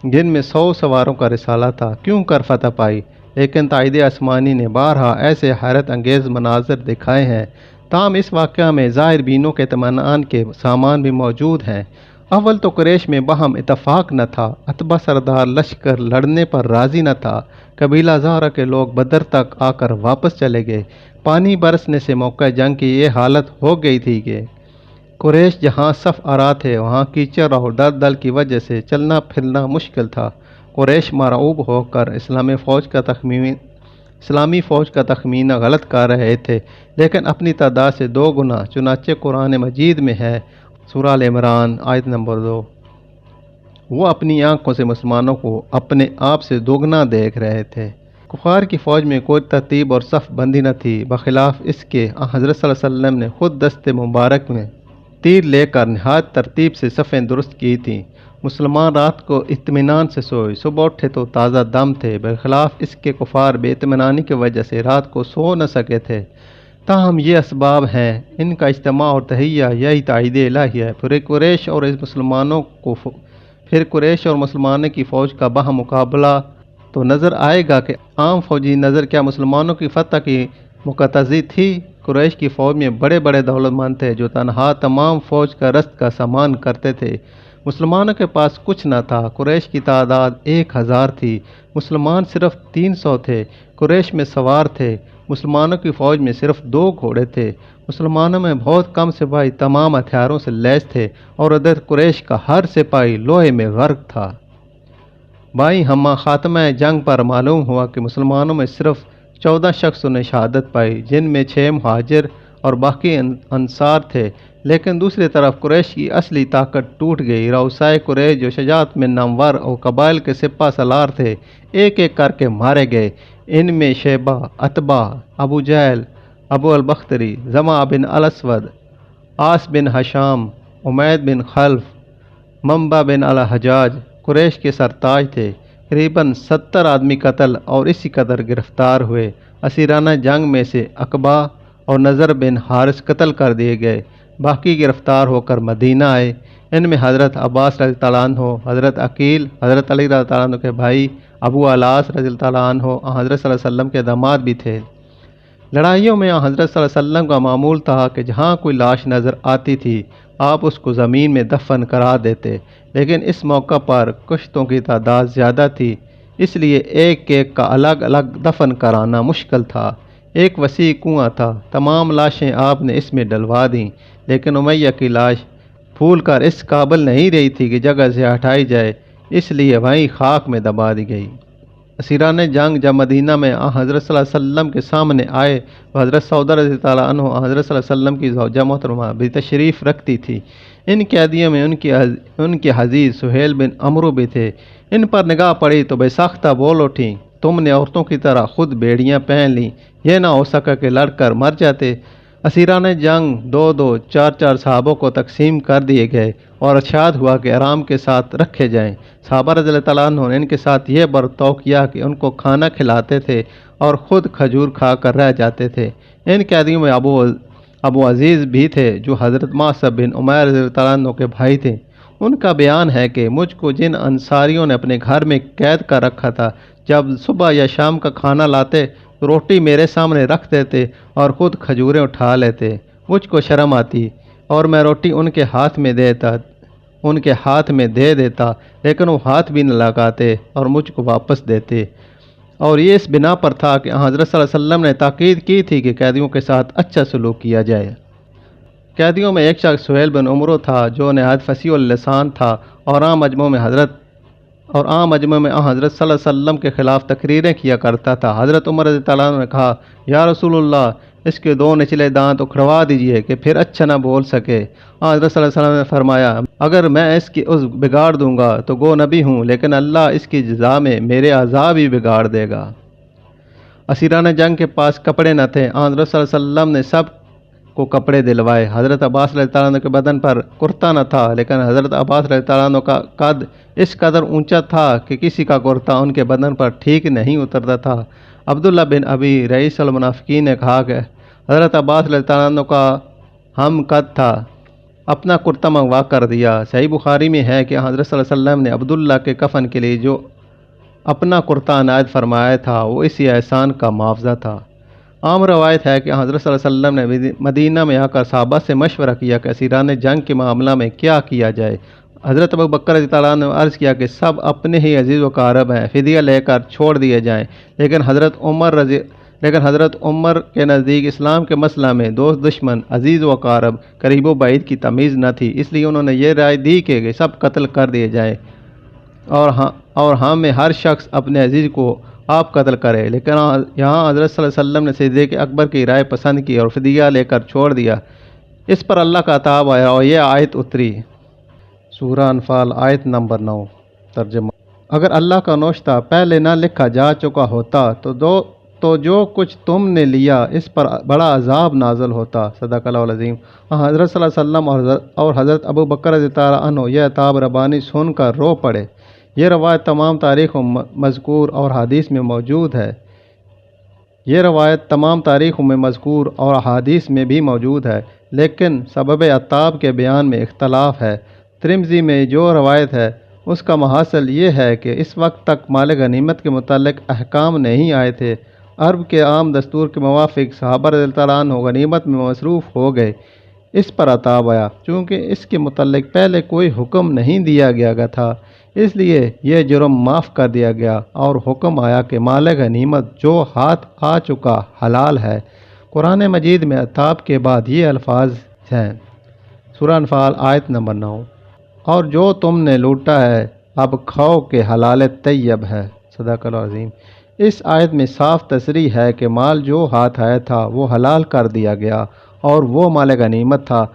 جن میں 100 سواروں کا رسالہ تھا کیوں کر فتح پائی، لیکن تائید آسمانی نے بارہا ایسے حیرت انگیز مناظر دکھائے ہیں۔ تاہم اس واقعہ میں ظاہر بینوں کے اطمینان کے سامان بھی موجود ہیں۔ اول تو قریش میں باہم اتفاق نہ تھا، اتبا سردار لشکر لڑنے پر راضی نہ تھا، قبیلہ زہرہ کے لوگ بدر تک آ کر واپس چلے گئے۔ پانی برسنے سے موقع جنگ کی یہ حالت ہو گئی تھی کہ قریش جہاں صف آرا تھے وہاں کیچڑ اور دلدل کی وجہ سے چلنا پھرنا مشکل تھا۔ قریش مرعوب ہو کر اسلامی فوج کا تخمینہ غلط کر رہے تھے، لیکن اپنی تعداد سے 2 گنا، چنانچہ قرآن مجید میں ہے سورہ ال عمران آیت نمبر 2، وہ اپنی آنکھوں سے مسلمانوں کو اپنے آپ سے دوگنا دیکھ رہے تھے۔ کفار کی فوج میں کوئی ترتیب اور صف بندی نہ تھی، بخلاف اس کے حضرت صلی اللہ علیہ وسلم نے خود دست مبارک میں تیر لے کر نہایت ترتیب سے صفیں درست کی تھیں۔ مسلمان رات کو اطمینان سے سوئے، صبح اٹھے تو تازہ دم تھے، برخلاف اس کے کفار بے اطمینانی کی وجہ سے رات کو سو نہ سکے تھے۔ تاہم یہ اسباب ہیں، ان کا اجتماع اور تہیہ یہی تائید الہی ہے۔ پھر قریش اور مسلمانوں کی فوج کا باہم مقابلہ تو نظر آئے گا کہ عام فوجی نظر کیا مسلمانوں کی فتح کی مقتضی تھی۔ قریش کی فوج میں بڑے بڑے دولت مند تھے جو تنہا تمام فوج کا رست کا سامان کرتے تھے۔ مسلمانوں کے پاس کچھ نہ تھا۔ قریش کی تعداد 1000 تھی، مسلمان صرف 300 تھے۔ قریش میں سوار تھے، مسلمانوں کی فوج میں صرف 2 گھوڑے تھے۔ مسلمانوں میں بہت کم سپاہی تمام ہتھیاروں سے لیس تھے اور عدد قریش کا ہر سپاہی لوہے میں غرق تھا۔ بائی ہمہ خاتمہ جنگ پر معلوم ہوا کہ مسلمانوں میں صرف 14 شخصوں نے شہادت پائی، جن میں 6 مہاجر اور باقی انصار تھے، لیکن دوسری طرف قریش کی اصلی طاقت ٹوٹ گئی۔ رؤسائے قریش جو شجاعت میں نامور اور قبائل کے سپہ سالار تھے ایک ایک کر کے مارے گئے۔ ان میں شیبہ، عتبہ، ابو جہل، ابو البختری، زمعہ بن الاسود، عاص بن ہشام، امید بن خلف، منبع بن الحجاج قریش کے سرتاج تھے۔ قریباً 70 آدمی قتل اور اسی قدر گرفتار ہوئے۔ اسیرانہ جنگ میں سے عقبہ اور نضر بن حارث قتل کر دیے گئے، باقی گرفتار ہو کر مدینہ آئے۔ ان میں حضرت عباس رضی اللہ عنہ، حضرت عقیل، حضرت علی رضی اللہ عنہ کے بھائی ابو الاس رضی اللہ عنہ، حضرت صلی اللہ علیہ وسلم کے داماد بھی تھے۔ لڑائیوں میں حضرت صلی اللہ علیہ وسلم کا معمول تھا کہ جہاں کوئی لاش نظر آتی تھی آپ اس کو زمین میں دفن کرا دیتے، لیکن اس موقع پر کشتوں کی تعداد زیادہ تھی، اس لیے ایک ایک کا الگ الگ دفن کرانا مشکل تھا۔ ایک وسیع کنواں تھا، تمام لاشیں آپ نے اس میں ڈلوا دیں، لیکن امیہ کی لاش پھول کر اس قابل نہیں رہی تھی کہ جگہ سے ہٹائی جائے، اس لیے وہیں خاک میں دبا دی گئی۔ اسیران جنگ جب مدینہ میں حضرت صلی اللہ علیہ وسلم کے سامنے آئے تو حضرت سعودہ رضی اللہ عنہ حضرت صلی اللہ علیہ وسلم کی زوجہ محترمہ بھی تشریف رکھتی تھی۔ ان قیدیوں میں ان کے حزیز سہیل بن عمرو بھی تھے۔ ان پر نگاہ پڑی تو بے ساختہ بول اٹھیں، تم نے عورتوں کی طرح خود بیڑیاں پہن لیں، یہ نہ ہو سکا کہ لڑ کر مر جاتے۔ اسیران جنگ دو دو چار چار صحابوں کو تقسیم کر دیے گئے اور ارشاد ہوا کہ آرام کے ساتھ رکھے جائیں۔ صحابہ رضی اللہ تعالیٰ عنہ نے ان کے ساتھ یہ برتاؤ کیا کہ ان کو کھانا کھلاتے تھے اور خود کھجور کھا کر رہ جاتے تھے۔ ان قیدیوں میں ابو عزیز بھی تھے جو حضرت مصعب بن عمیر رضی اللہ تعالیٰ عنہ کے بھائی تھے۔ ان کا بیان ہے کہ مجھ کو جن انصاریوں نے اپنے گھر میں قید کر رکھا تھا، جب صبح یا شام کا کھانا لاتے تو روٹی میرے سامنے رکھ دیتے اور خود کھجوریں اٹھا لیتے۔ مجھ کو شرم آتی اور میں روٹی ان کے ہاتھ میں دے دیتا، لیکن وہ ہاتھ بھی نہ لگاتے اور مجھ کو واپس دیتے، اور یہ اس بنا پر تھا کہ حضرت صلی اللہ علیہ وسلم نے تاکید کی تھی کہ قیدیوں کے ساتھ اچھا سلوک کیا جائے۔ قیدیوں میں ایک شخص سہیل بن عمرو تھا جو نہایت فصیح اللسان تھا اور عام مجمع میں حضرت صلی اللہ علیہ وسلم کے خلاف تقریریں کیا کرتا تھا۔ حضرت عمر رضی اللہ عنہ نے کہا، یا رسول اللہ، اس کے 2 نچلے دانت اکھڑوا دیجئے کہ پھر اچھا نہ بول سکے۔ حضرت صلی اللہ علیہ وسلم نے فرمایا، اگر میں اس کی عضو بگاڑ دوں گا تو گو نبی ہوں، لیکن اللہ اس کی جزا میں میرے اعضاء بھی بگاڑ دے گا۔ اسیران جنگ کے پاس کپڑے نہ تھے، حضرت صلی اللہ علیہ وسلم نے سب کو کپڑے دلوائے۔ حضرت عباس رضی اللہ عنہ کے بدن پر کرتا نہ تھا، لیکن حضرت عباس رضی اللہ عنہ کا قد اس قدر اونچا تھا کہ کسی کا کرتا ان کے بدن پر ٹھیک نہیں اترتا تھا۔ عبداللہ بن ابی رئیس المنافقین نے کہا کہ حضرت عباس رضی اللہ عنہ کا ہم قد تھا، اپنا کرتا منگوا کر دیا۔ صحیح بخاری میں ہے کہ حضرت صلی اللہ علیہ وسلم نے عبداللہ کے کفن کے لیے جو اپنا کرتا عنایت فرمایا تھا وہ اسی احسان کا معاوضہ تھا۔ عام روایت ہے کہ حضرت صلی اللہ علیہ وسلم نے مدینہ میں آ کر صحابہ سے مشورہ کیا کہ اسیران جنگ کے معاملہ میں کیا کیا جائے۔ حضرت ابو بکر رضی اللہ عنہ نے عرض کیا کہ سب اپنے ہی عزیز و اقارب ہیں، فدیہ لے کر چھوڑ دیے جائیں، لیکن حضرت عمر کے نزدیک اسلام کے مسئلہ میں دوست دشمن، عزیز و اقارب، قریب و بعید کی تمیز نہ تھی، اس لیے انہوں نے یہ رائے دی کہ سب قتل کر دیے جائیں اور ہم میں ہر شخص اپنے عزیز کو آپ قتل کرے۔ لیکن یہاں حضرت صلی اللہ علیہ وسلم نے صدیق اکبر کی رائے پسند کی اور فدیہ لے کر چھوڑ دیا۔ اس پر اللہ کا عتاب آیا اور یہ آیت اتری۔ سورہ انفال آیت نمبر 9 ترجمہ: اگر اللہ کا نوشتہ پہلے نہ لکھا جا چکا ہوتا تو جو کچھ تم نے لیا اس پر بڑا عذاب نازل ہوتا۔ صدق اللہ العظیم۔ حضرت صلی اللہ علیہ وسلم اور حضرت ابو بکر رضی اللہ عنہ یہ عتاب ربانی سن کر رو پڑے۔ یہ روایت تمام تاریخوں مذکور اور حدیث میں موجود ہے، لیکن سبب عتاب کے بیان میں اختلاف ہے۔ ترمذی میں جو روایت ہے اس کا محاصل یہ ہے کہ اس وقت تک مال غنیمت کے متعلق احکام نہیں آئے تھے۔ عرب کے عام دستور کے موافق صحابہ رضی اللہ عنہ غنیمت میں مصروف ہو گئے، اس پر عتاب آیا۔ چونکہ اس کے متعلق پہلے کوئی حکم نہیں دیا گیا تھا، اس لیے یہ جرم معاف کر دیا گیا اور حکم آیا کہ مال غنیمت جو ہاتھ آ چکا حلال ہے۔ قرآن مجید میں عتاب کے بعد یہ الفاظ ہیں۔ سورہ انفال آیت نمبر 9: اور جو تم نے لوٹا ہے اب کھاؤ کہ حلال طیب ہے۔ صدق اللہ العظیم۔ اس آیت میں صاف تصریح ہے کہ مال جو ہاتھ آیا تھا وہ حلال کر دیا گیا اور وہ مال غنیمت تھا۔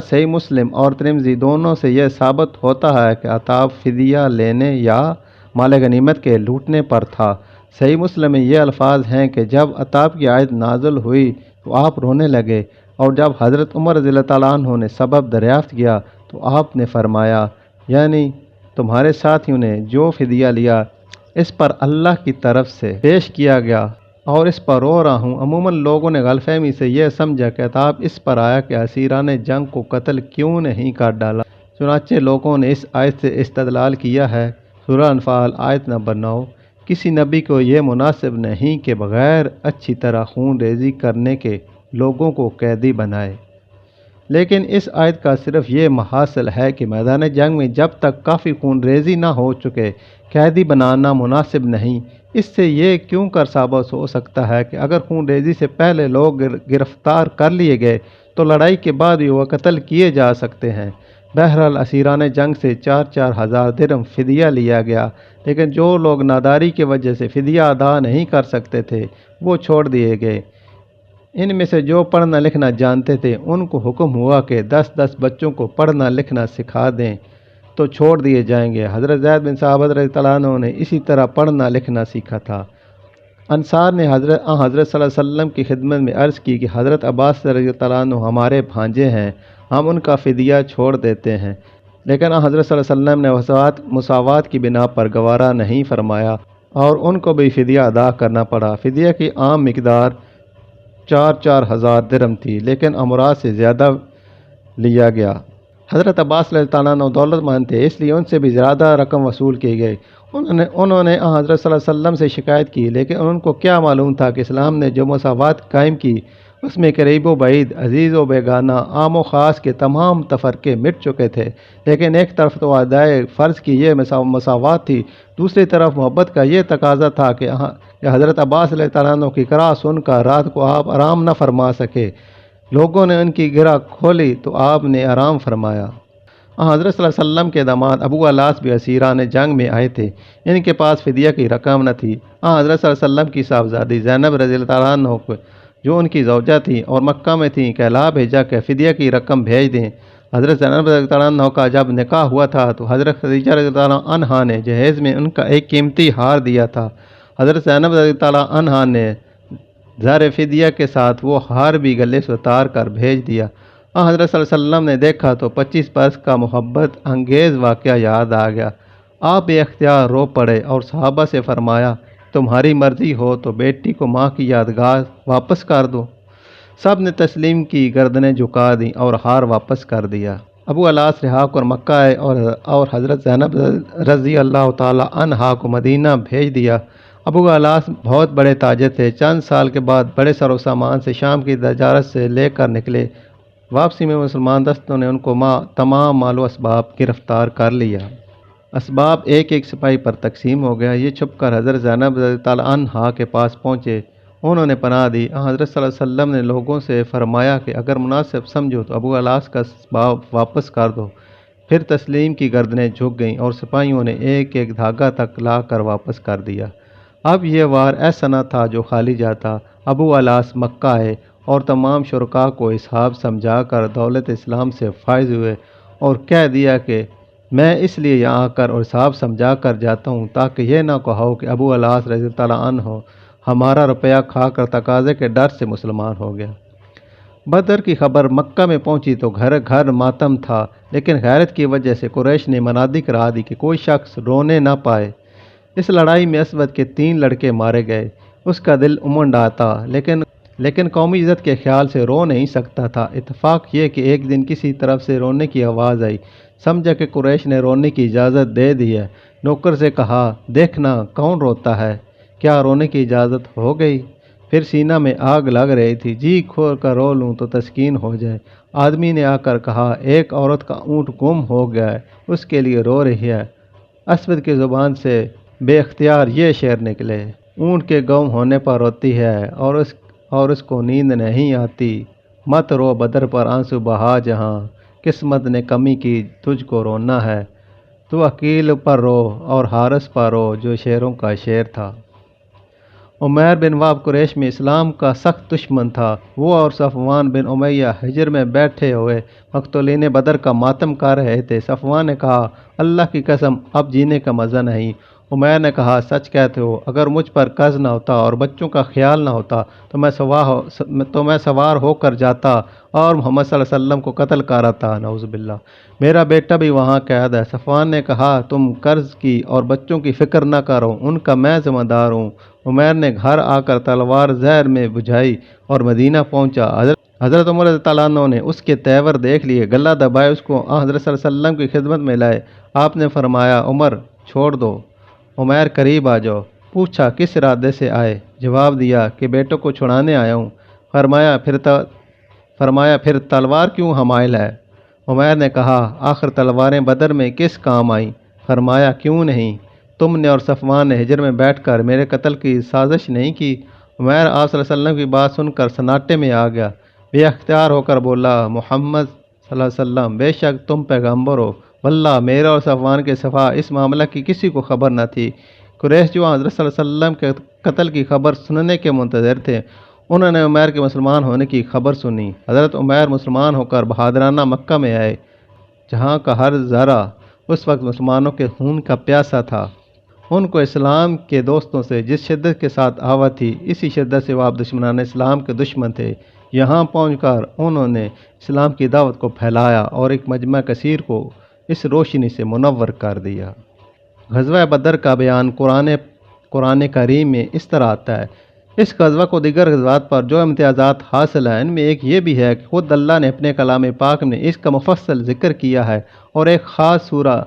صحیح مسلم اور ترمذی دونوں سے یہ ثابت ہوتا ہے کہ عتاب فدیہ لینے یا مال غنیمت کے لوٹنے پر تھا۔ صحیح مسلم میں یہ الفاظ ہیں کہ جب عتاب کی آیت نازل ہوئی تو آپ رونے لگے، اور جب حضرت عمر رضی اللہ تعالیٰ عنہ نے سبب دریافت کیا تو آپ نے فرمایا، یعنی تمہارے ساتھیوں نے جو فدیہ لیا اس پر اللہ کی طرف سے پیش کیا گیا اور اس پر رو رہا ہوں۔ عموماً لوگوں نے غلط فہمی سے یہ سمجھا کہ عتاب اس پر آیا کہ اسیران جنگ کو قتل کیوں نہیں کر ڈالا، چنانچہ لوگوں نے اس آیت سے استدلال کیا ہے۔ سورہ انفال آیت نمبر 9: کسی نبی کو یہ مناسب نہیں کہ بغیر اچھی طرح خون ریزی کرنے کے لوگوں کو قیدی بنائے، لیکن اس آیت کا صرف یہ محاصل ہے کہ میدان جنگ میں جب تک کافی خون ریزی نہ ہو چکے قیدی بنانا مناسب نہیں۔ اس سے یہ کیوں کر ثابت ہو سکتا ہے کہ اگر خون ریزی سے پہلے لوگ گرفتار کر لیے گئے تو لڑائی کے بعد بھی وہ قتل کیے جا سکتے ہیں۔ بہرحال اسیران جنگ سے 4,000 4,000 درہم فدیہ لیا گیا، لیکن جو لوگ ناداری کی وجہ سے فدیہ ادا نہیں کر سکتے تھے وہ چھوڑ دیے گئے۔ ان میں سے جو پڑھنا لکھنا جانتے تھے ان کو حکم ہوا کہ 10 بچوں کو پڑھنا لکھنا سکھا دیں تو چھوڑ دیے جائیں گے۔ حضرت زید بن ثابت رضی اللہ عنہ نے اسی طرح پڑھنا لکھنا سیکھا تھا۔ انصار نے حضرت صلی اللہ علیہ وسلم کی خدمت میں عرض کی کہ حضرت عباس رضی اللہ عنہ ہمارے بھانجے ہیں، ہم ان کا فدیہ چھوڑ دیتے ہیں، لیکن حضرت صلی اللہ علیہ وسلم نے مساوات کی بنا پر گوارا نہیں فرمایا اور ان کو بھی فدیہ ادا کرنا پڑا۔ فدیہ کی عام مقدار 4,000 درہم تھی، لیکن امراء سے زیادہ لیا گیا۔ حضرت عباس رضی اللہ عنہ دولت مند تھے، اس لیے ان سے بھی زیادہ رقم وصول کی گئی۔ انہوں نے حضرت صلی اللہ علیہ وسلم سے شکایت کی، لیکن ان کو کیا معلوم تھا کہ اسلام نے جو مساوات قائم کی اس میں قریب و بعید، عزیز و بیگانہ، عام و خاص کے تمام تفرقے مٹ چکے تھے۔ لیکن ایک طرف تو ادائے فرض کی یہ مساوات تھی، دوسری طرف محبت کا یہ تقاضا تھا کہ حضرت عباس رضی اللہ عنہ کی قرأ سن کر رات کو آپ آرام نہ فرما سکے۔ لوگوں نے ان کی گرہ کھولی تو آپ نے آرام فرمایا۔ حضرت صلی اللہ علیہ وسلم کے داماد ابو الاس بھی اسیران جنگ میں آئے تھے، ان کے پاس فدیہ کی رقم نہ تھی۔ حضرت صلی اللہ علیہ وسلم کی صاحبزادی زینب رضی اللہ عنہ کو، جو ان کی زوجہ تھیں اور مکہ میں تھیں، کہلا بھیجا کہ فدیہ کی رقم بھیج دیں۔ حضرت زینب رضی اللہ عنہ کا جب نکاح ہوا تھا تو حضرت خدیجہ رضی اللہ عنہا نے جہیز میں ان کا ایک قیمتی ہار دیا تھا۔ حضرت زینب رضی اللہ عنہا نے زر فدیہ کے ساتھ وہ ہار بھی گلے سے اتار کر بھیج دیا۔ حضرت صلی اللہ علیہ وسلم نے دیکھا تو 25 برس کا محبت انگیز واقعہ یاد آ گیا۔ آپ بے اختیار رو پڑے اور صحابہ سے فرمایا، تمہاری مرضی ہو تو بیٹی کو ماں کی یادگار واپس کر دو۔ سب نے تسلیم کی، گردنیں جھکا دیں اور ہار واپس کر دیا۔ ابو الاس رہا کر مکہ آئے اور حضرت زینب رضی اللہ تعالی عنہا کو مدینہ بھیج دیا۔ ابو الاس بہت بڑے تاجر تھے۔ چند سال کے بعد بڑے سر و سامان سے شام کی تجارت سے لے کر نکلے۔ واپسی میں مسلمان دستوں نے ان کو تمام مال و اسباب گرفتار کر لیا۔ اسباب ایک ایک سپاہی پر تقسیم ہو گیا۔ یہ چھپ کر حضرت زینب رضی اللہ عنہا کے پاس پہنچے، انہوں نے پناہ دی۔ حضرت صلی اللہ علیہ وسلم نے لوگوں سے فرمایا کہ اگر مناسب سمجھو تو ابو الاس کا اسباب واپس کر دو۔ پھر تسلیم کی گردنیں جھک گئیں اور سپاہیوں نے ایک ایک دھاگا تک لا کر واپس کر دیا۔ اب یہ وار ایسا نہ تھا جو خالی جاتا۔ ابو الاس مکہ آئے اور تمام شرکاء کو اسحاب سمجھا کر دولت اسلام سے فائز ہوئے اور کہہ دیا کہ میں اس لیے یہاں آ کر اور اسحاب سمجھا کر جاتا ہوں تاکہ یہ نہ کہو کہ ابو الاس رضی اللہ عنہ ہمارا روپیہ کھا کر تقاضے کے ڈر سے مسلمان ہو گیا۔ بدر کی خبر مکہ میں پہنچی تو گھر گھر ماتم تھا، لیکن غیرت کی وجہ سے قریش نے منادی کرا دی کہ کوئی شخص رونے نہ پائے۔ اس لڑائی میں اسود کے 3 لڑکے مارے گئے۔ اس کا دل امنڈ آتا، لیکن قومی عزت کے خیال سے رو نہیں سکتا تھا۔ اتفاق یہ کہ ایک دن کسی طرف سے رونے کی آواز آئی، سمجھا کہ قریش نے رونے کی اجازت دے دی ہے۔ نوکر سے کہا، دیکھنا کون روتا ہے، کیا رونے کی اجازت ہو گئی؟ پھر سینہ میں آگ لگ رہی تھی، جی کھول کر رو لوں تو تسکین ہو جائے۔ آدمی نے آ کر کہا، ایک عورت کا اونٹ گم ہو گیا ہے، اس کے لیے رو رہی ہے۔ اسود کی زبان سے بے اختیار یہ شعر نکلے، اونٹ کے گم ہونے پر روتی ہے اور اس کو نیند نہیں آتی۔ مت رو بدر پر آنسو بہا جہاں، قسمت نے کمی کی تجھ کو رونا ہے۔ تو عقیل پر رو اور حارث پر رو، جو شعروں کا شعر تھا۔ عمیر بن وہب قریش میں اسلام کا سخت دشمن تھا۔ وہ اور صفوان بن امیہ حجر میں بیٹھے ہوئے مقتولین بدر کا ماتم کر رہے تھے۔ صفوان نے کہا، اللہ کی قسم اب جینے کا مزہ نہیں۔ عمیر نے کہا، سچ کہتے ہو، اگر مجھ پر قرض نہ ہوتا اور بچوں کا خیال نہ ہوتا تو میں سوار ہو کر جاتا اور محمد صلی اللہ علیہ وسلم کو قتل کراتا۔ نعوذ باللہ، میرا بیٹا بھی وہاں قید ہے۔ صفوان نے کہا، تم قرض کی اور بچوں کی فکر نہ کرو، ان کا میں ذمہ دار ہوں۔ عمیر نے گھر آ کر تلوار زہر میں بجھائی اور مدینہ پہنچا۔ حضرت عمر رضی اللہ عنہ نے اس کے تیور دیکھ لیے، گلہ دبائے اس کو حضرت صلی اللہ علیہ وسلم کی خدمت میں لائے۔ آپ نے فرمایا، عمر چھوڑ دو، عمیر قریب آ جاؤ۔ پوچھا، کس ارادے سے آئے؟ جواب دیا کہ بیٹوں کو چھڑانے آیا ہوں۔ فرمایا پھر تلوار کیوں حمائل ہے؟ عمیر نے کہا، آخر تلواریں بدر میں کس کام آئیں؟ فرمایا، کیوں نہیں، تم نے اور صفوان نے حجر میں بیٹھ کر میرے قتل کی سازش نہیں کی؟ عمیر آپ صلی اللہ علیہ وسلم کی بات سن کر سناٹے میں آ گیا، بے اختیار ہو کر بولا، محمد صلی اللہ علیہ وسلم، بے شک تم پیغمبر ہو، واللہ میرے اور صفوان کے سوا اس معاملہ کی کسی کو خبر نہ تھی۔ قریش جو حضرت صلی اللہ علیہ وسلم کے قتل کی خبر سننے کے منتظر تھے، انہوں نے عمیر کے مسلمان ہونے کی خبر سنی۔ حضرت عمیر مسلمان ہو کر بہادرانہ مکہ میں آئے، جہاں کا ہر ذرہ اس وقت مسلمانوں کے خون کا پیاسا تھا۔ ان کو اسلام کے دوستوں سے جس شدت کے ساتھ آوت تھی، اسی شدت سے وہ آپ دشمنان اسلام کے دشمن تھے۔ یہاں پہنچ کر انہوں نے اسلام کی دعوت کو پھیلایا اور ایک مجمع کثیر کو اس روشنی سے منور کر دیا۔ غزوہ بدر کا بیان قرآن کریم میں اس طرح آتا ہے۔ اس غزوہ کو دیگر غزوات پر جو امتیازات حاصل ہیں، ان میں ایک یہ بھی ہے کہ خود اللہ نے اپنے کلام پاک میں اس کا مفصل ذکر کیا ہے، اور ایک خاص سورہ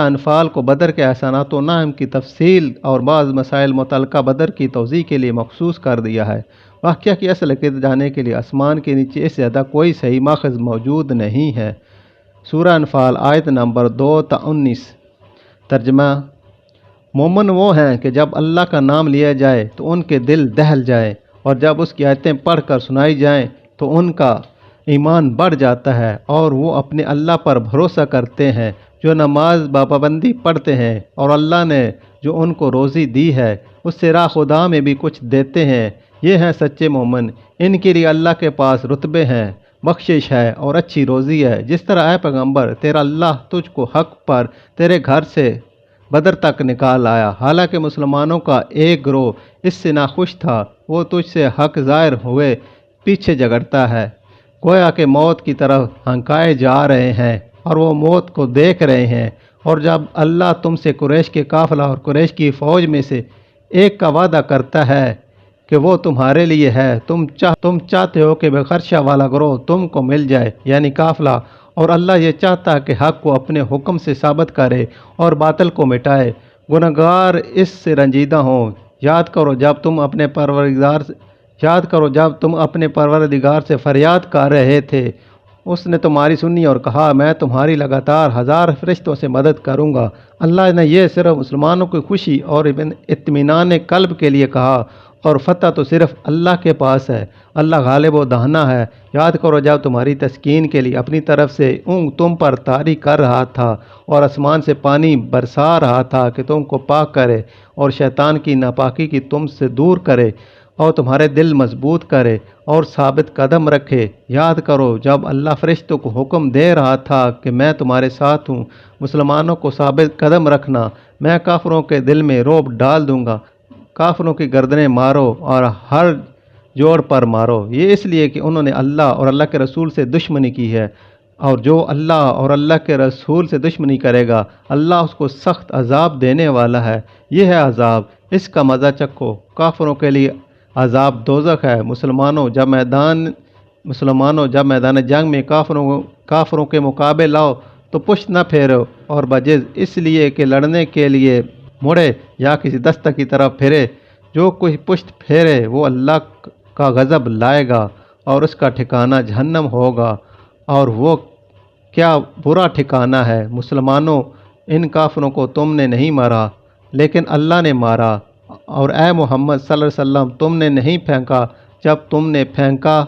انفال کو بدر کے احسانات و نعم کی تفصیل اور بعض مسائل متعلقہ بدر کی توضیح کے لیے مخصوص کر دیا ہے۔ واقعہ کی اصل حقیقت جاننے کے لیے آسمان کے نیچے اس سے زیادہ کوئی صحیح ماخذ موجود نہیں ہے۔ سورہ انفال آیت نمبر 2 تا 19۔ ترجمہ: مومن وہ ہیں کہ جب اللہ کا نام لیا جائے تو ان کے دل دہل جائیں، اور جب اس کی آیتیں پڑھ کر سنائی جائیں تو ان کا ایمان بڑھ جاتا ہے، اور وہ اپنے اللہ پر بھروسہ کرتے ہیں، جو نماز پابندی پڑھتے ہیں، اور اللہ نے جو ان کو روزی دی ہے اس سے راہ خدا میں بھی کچھ دیتے ہیں۔ یہ ہیں سچے مومن، ان کے لیے اللہ کے پاس رتبے ہیں، بخشش ہے اور اچھی روزی ہے۔ جس طرح اے پیغمبر تیرا اللہ تجھ کو حق پر تیرے گھر سے بدر تک نکال آیا، حالانکہ مسلمانوں کا ایک گروہ اس سے ناخوش تھا، وہ تجھ سے حق ظاہر ہوئے پیچھے جگڑتا ہے، گویا کہ موت کی طرف ہنکائے جا رہے ہیں، اور وہ موت کو دیکھ رہے ہیں۔ اور جب اللہ تم سے قریش کے قافلہ اور قریش کی فوج میں سے ایک کا وعدہ کرتا ہے کہ وہ تمہارے لیے ہے، تم چاہتے ہو کہ بے خرشہ والا گروہ تم کو مل جائے، یعنی قافلہ، اور اللہ یہ چاہتا ہے کہ حق کو اپنے حکم سے ثابت کرے اور باطل کو مٹائے۔ گنہگار اس سے رنجیدہ ہوں۔ یاد کرو جب تم اپنے پروردگار سے فریاد کر رہے تھے، اس نے تمہاری سنی اور کہا میں تمہاری لگاتار 1000 فرشتوں سے مدد کروں گا۔ اللہ نے یہ صرف مسلمانوں کی خوشی اور اطمینان قلب کے لیے کہا، اور فتح تو صرف اللہ کے پاس ہے، اللہ غالب و دانا ہے۔ یاد کرو جب تمہاری تسکین کے لیے اپنی طرف سے اونگ تم پر طاری کر رہا تھا، اور آسمان سے پانی برسا رہا تھا کہ تم کو پاک کرے اور شیطان کی ناپاکی کی تم سے دور کرے، اور تمہارے دل مضبوط کرے اور ثابت قدم رکھے۔ یاد کرو جب اللہ فرشتوں کو حکم دے رہا تھا کہ میں تمہارے ساتھ ہوں، مسلمانوں کو ثابت قدم رکھنا، میں کافروں کے دل میں رعب ڈال دوں گا، کافروں کی گردنیں مارو اور ہر جوڑ پر مارو۔ یہ اس لیے کہ انہوں نے اللہ اور اللہ کے رسول سے دشمنی کی ہے، اور جو اللہ اور اللہ کے رسول سے دشمنی کرے گا اللہ اس کو سخت عذاب دینے والا ہے۔ یہ ہے عذاب، اس کا مزہ چکھو۔ کافروں کے لیے عذاب دوزخ ہے۔ مسلمانوں جب میدان جنگ میں کافروں کے مقابلے لاؤ تو پشت نہ پھیرو اور بجز اس لیے کہ لڑنے کے لیے مڑے یا کسی دستہ کی طرف پھرے۔ جو کوئی پشت پھیرے وہ اللہ کا غضب لائے گا اور اس کا ٹھکانہ جہنم ہوگا، اور وہ کیا برا ٹھکانہ ہے۔ مسلمانوں، ان کافروں کو تم نے نہیں مارا لیکن اللہ نے مارا، اور اے محمد صلی اللہ علیہ وسلم تم نے نہیں پھینکا جب تم نے پھینکا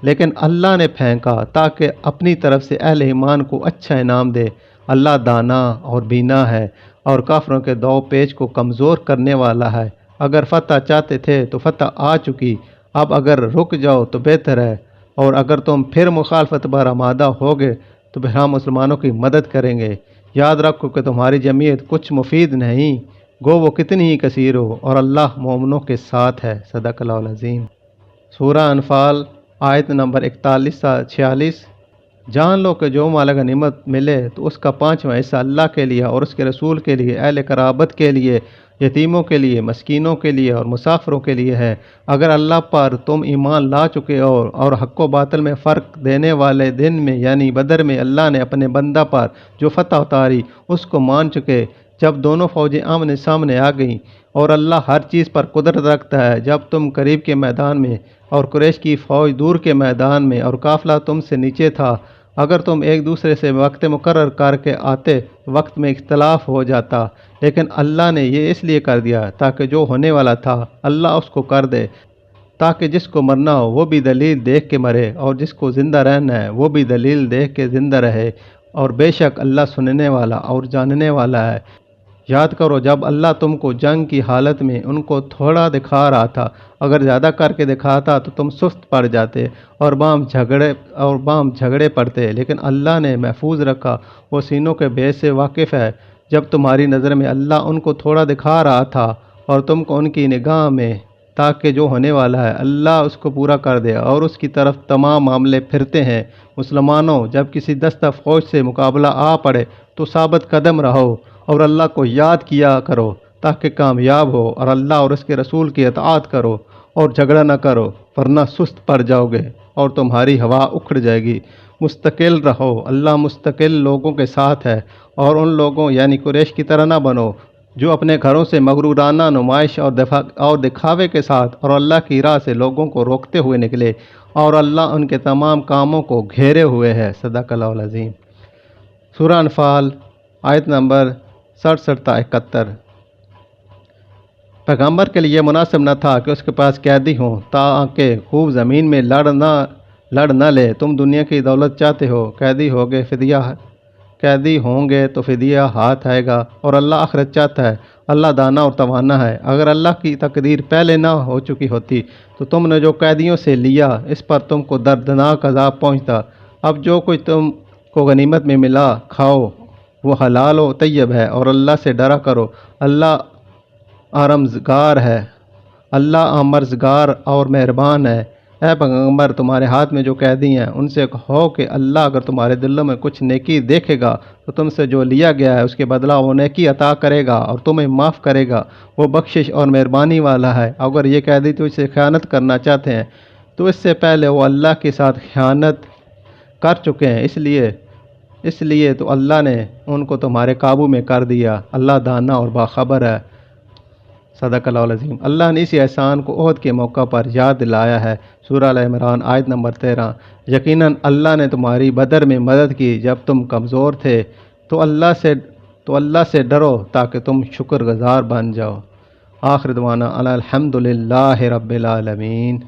لیکن اللہ نے پھینکا تاکہ اپنی طرف سے اہل ایمان کو اچھا انعام دے۔ اللہ دانا اور بینا ہے اور کافروں کے دو پیچ کو کمزور کرنے والا ہے۔ اگر فتح چاہتے تھے تو فتح آ چکی، اب اگر رک جاؤ تو بہتر ہے، اور اگر تم پھر مخالفت پر آمادہ ہوگے تو پھر ہم مسلمانوں کی مدد کریں گے۔ یاد رکھو کہ تمہاری جمعیت کچھ مفید نہیں، گو وہ کتنی ہی کثیر ہو، اور اللہ مومنوں کے ساتھ ہے۔ صدق اللہ العظیم۔ سورہ انفال آیت نمبر 41 تا 46۔ جان لو کہ جو مال غنیمت ملے تو اس کا 5واں حصہ اللہ کے لیے اور اس کے رسول کے لیے، اہل قرابت کے لیے، یتیموں کے لیے، مسکینوں کے لیے اور مسافروں کے لیے ہے۔ اگر اللہ پر تم ایمان لا چکے ہو اور حق و باطل میں فرق دینے والے دن میں یعنی بدر میں اللہ نے اپنے بندہ پر جو فتح اتاری اس کو مان چکے، جب دونوں فوجیں آمنے سامنے آ گئیں، اور اللہ ہر چیز پر قدرت رکھتا ہے، جب تم قریب کے میدان میں اور قریش کی فوج دور کے میدان میں اور قافلہ تم سے نیچے تھا، اگر تم ایک دوسرے سے وقت مقرر کر کے آتے وقت میں اختلاف ہو جاتا، لیکن اللہ نے یہ اس لیے کر دیا تاکہ جو ہونے والا تھا اللہ اس کو کر دے، تاکہ جس کو مرنا ہو وہ بھی دلیل دیکھ کے مرے، اور جس کو زندہ رہنا ہے وہ بھی دلیل دیکھ کے زندہ رہے، اور بے شک اللہ سننے والا اور جاننے والا ہے۔ یاد کرو جب اللہ تم کو جنگ کی حالت میں ان کو تھوڑا دکھا رہا تھا، اگر زیادہ کر کے دکھاتا تو تم سست پڑ جاتے اور بام جھگڑے پڑتے، لیکن اللہ نے محفوظ رکھا، وہ سینوں کے بیج سے واقف ہے۔ جب تمہاری نظر میں اللہ ان کو تھوڑا دکھا رہا تھا اور تم کو ان کی نگاہ میں، تاکہ جو ہونے والا ہے اللہ اس کو پورا کر دے اور اس کی طرف تمام معاملے پھرتے ہیں۔ مسلمانوں، جب کسی دستہ فوج سے مقابلہ آ پڑے تو ثابت قدم رہو اور اللہ کو یاد کیا کرو تاکہ کامیاب ہو، اور اللہ اور اس کے رسول کی اطاعت کرو اور جھگڑا نہ کرو، ورنہ سست پڑ جاؤ گے اور تمہاری ہوا اکھڑ جائے گی۔ مستقل رہو، اللہ مستقل لوگوں کے ساتھ ہے، اور ان لوگوں یعنی قریش کی طرح نہ بنو جو اپنے گھروں سے مغرورانہ نمائش اور دکھاوے کے ساتھ اور اللہ کی راہ سے لوگوں کو روکتے ہوئے نکلے، اور اللہ ان کے تمام کاموں کو گھیرے ہوئے ہے۔ صدق اللہ العظیم۔ سورہ انفال آیت نمبر 67 تا 71۔ پیغمبر کے لیے مناسب نہ تھا کہ اس کے پاس قیدی ہوں تاکہ خوب زمین میں لڑ نہ لے۔ تم دنیا کی دولت چاہتے ہو، قیدی ہوں گے تو فدیہ ہاتھ آئے گا، اور اللہ آخرت چاہتا ہے۔ اللہ دانا اور توانا ہے۔ اگر اللہ کی تقدیر پہلے نہ ہو چکی ہوتی تو تم نے جو قیدیوں سے لیا اس پر تم کو دردناک عذاب پہنچتا۔ اب جو کچھ تم کو غنیمت میں ملا کھاؤ، وہ حلال و طیب ہے، اور اللہ سے ڈرا کرو۔ اللہ آمرزگار اور مہربان ہے۔ اے پیغمبر، تمہارے ہاتھ میں جو قیدی ہیں ان سے کہو کہ اللہ اگر تمہارے دلوں میں کچھ نیکی دیکھے گا تو تم سے جو لیا گیا ہے اس کے بدلہ وہ نیکی عطا کرے گا اور تمہیں معاف کرے گا۔ وہ بخشش اور مہربانی والا ہے۔ اگر یہ قیدی تجھ سے خیانت کرنا چاہتے ہیں تو اس سے پہلے وہ اللہ کے ساتھ خیانت کر چکے ہیں، اس لیے تو اللہ نے ان کو تمہارے قابو میں کر دیا۔ اللہ دانا اور باخبر ہے۔ صدق اللہ العظیم۔ اللہ نے اسی احسان کو عہد کے موقع پر یاد دلایا ہے۔ سورہ ال عمران آیت نمبر 13۔ یقیناً اللہ نے تمہاری بدر میں مدد کی جب تم کمزور تھے، تو اللہ سے ڈرو تاکہ تم شکر گزار بن جاؤ۔ آخر دعوانا الحمدللہ رب العالمین۔